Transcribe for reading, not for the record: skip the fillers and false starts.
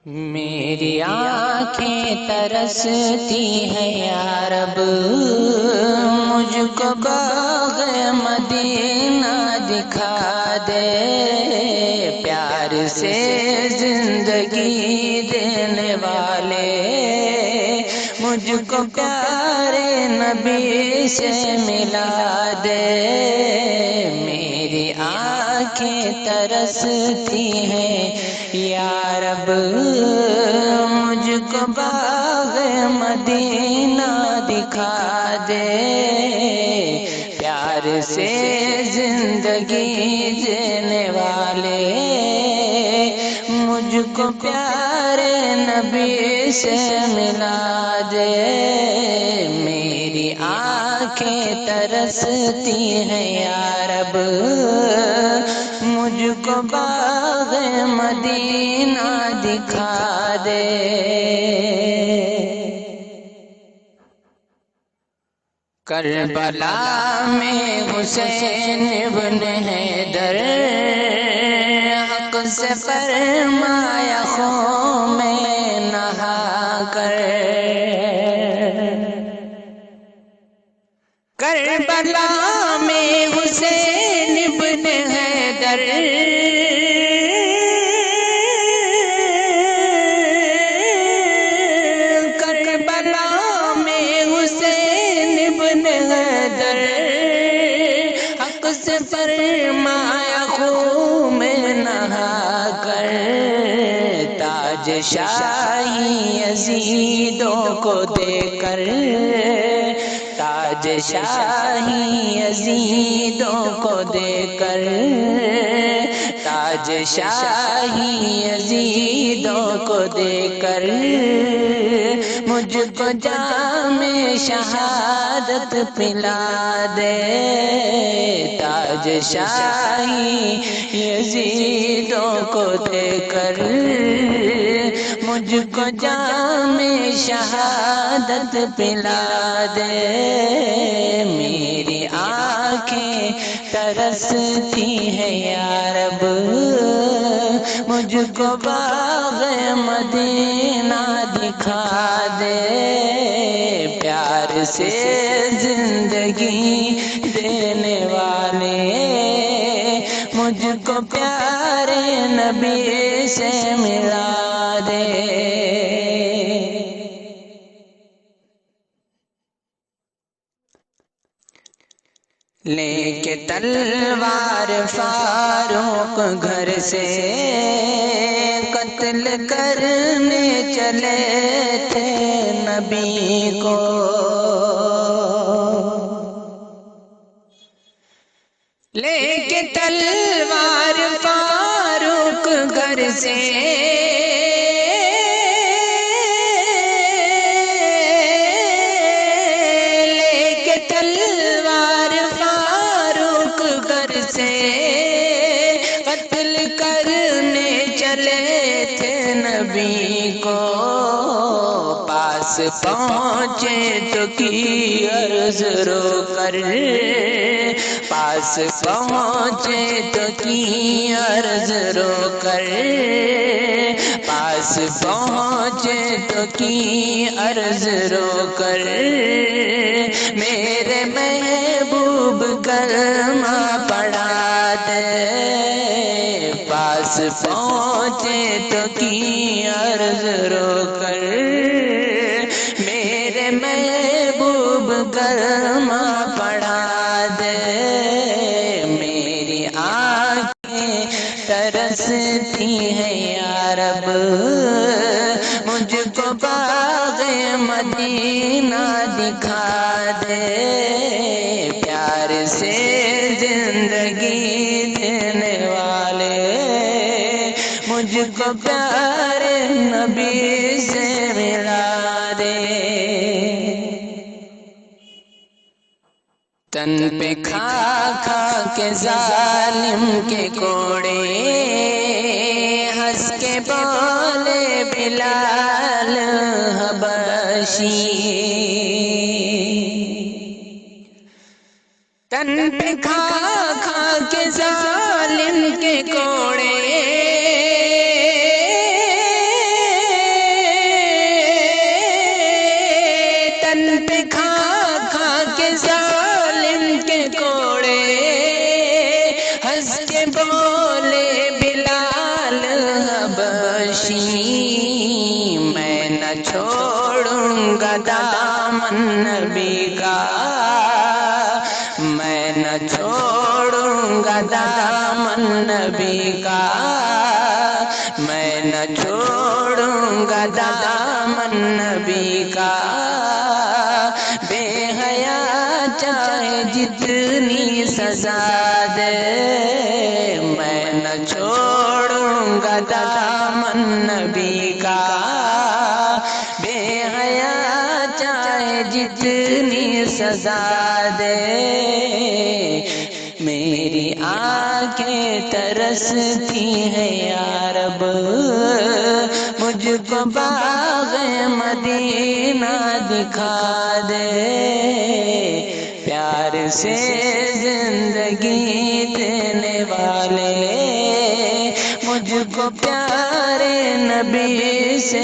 میری آنکھیں ترستی ہیں یا رب، مجھ کو باغ مدینہ دکھا دے، پیار سے زندگی دینے والے مجھ کو پیارے نبی سے ملا دے۔ میری آنکھیں ترستی ہیں یا رب، مجھ کو باغ مدینہ دکھا دے، پیار سے زندگی دینے والے مجھ کو پیارے نبی سے ملا دے۔ میری آنکھیں ترستی ہیں یا رب، مجھ کو باغ مدینہ دکھا دے۔ کربلا میں حسین ابن حیدر، حق سے فرمایا خون میں نہا کر، کربلا میں حسین ابن حیدر، کربلا میں حسین ابن حیدر، حق سے فرمایا خون میں نہا کر، تاج شاہی یزیدوں کو دے کر، تاج شاہی یزیدوں کو دے کر، تاج شاہی یزیدوں کو دے کر، مجھ کو جام شہادت پلا دے، تاج شاہی یزیدوں کو دے کر، مجھ کو جام شہادت پلا دے۔ میری آنکھیں ترستی ہیں یا رب، مجھ کو باغ مدینہ دکھا دے، پیار سے زندگی دینے والے مجھ کو پیارے نبی سے ملا دے۔ لے کے تلوار فاروق گھر سے قتل کرنے چلے تھے نبی کو، لے کے تلوار فاروق گھر سے قتل کرنے چلے تھے نبی کو، پاس پہنچے تو کی عرض رو کر، پاس پہنچے تو کی عرض رو کر، پاس پہنچے تو کی عرض رو کر، میرے محبوب کلمہ پڑھا دے، پاس پہنچے تو کی عرض رو کر، میرے محبوب کلمہ پڑھا دے۔ میری آنکھیں ترستی ہیں یا رب، مجھ کو باغ مدینہ دکھا دے، پیار سے زندگی دینے والے مجھ کو پیارے نبی سے ملا دے۔ تن پہ کھا کھا کے ظالم کے کوڑے، ہنس کے بولے بلال حبشی، تن پہ کھا کھا کے ظالم کے کوڑے، کھا کھا کے ظالم کے کوڑے، ہنس کے بولے بلال حبشی، میں نہ چھوڑوں گا دامن نبی کا، میں نہ چھوڑوں گا دامن نبی کا، میں نہ چھوڑوں گا دامن نبی کا، بے حیا چاہے جتنی سزا دے، میں نہ چھوڑوں گا دامن نبی کا، بے حیا چاہے جتنی سزا دے، میری آنکھیں ترستی ہیں یا رب، مجھ کو باغ مدینہ دکھا دے، پیار سے زندگی دینے والے، مجھ کو پیارے نبی سے